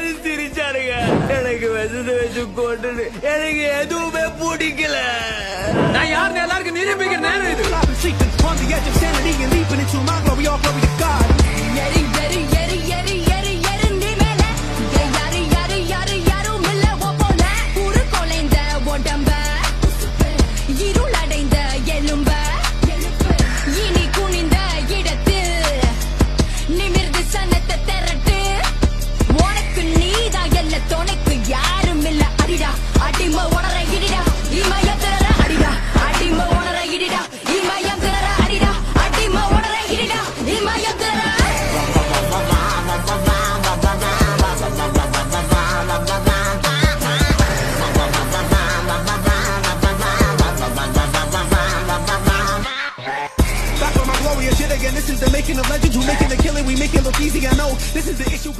எல்லாரும் சிரிச்சாருங்க. எனக்கு விஷத்தை வச்சு கொண்டு எனக்கு எதுவுமே பிடிக்கல. நான் யாருன்னு எல்லாருக்கும் நிரூபிக்கிற நேரம் இது. On the edge of sanity and leaping into my glory, all glory to God. எரி எரி எரி எரி எரி எரிந்தி மேல யாரு யாரு யாரு யாரும் இல்ல போல உரு கொலைந்த உடம்ப இருளடைந்த எலும்ப இனி குனிந்த இடத்தில் நிமிர்ந்து சனத்தை திரட்டு உனக்கு நீதான் எல்ல துணைக்கு யாரும் இல்ல அடிடா அடிமை உணர இடிடா இமயம் திரற அடிடா அடிமை உணர இடிடா இமயம் திரற அடிடா அடிமை உணர இடிடா இமயம் திரற Back on my glory and shit again. This is the making of legends who making the killing. We make it look easy. I know this is the issue.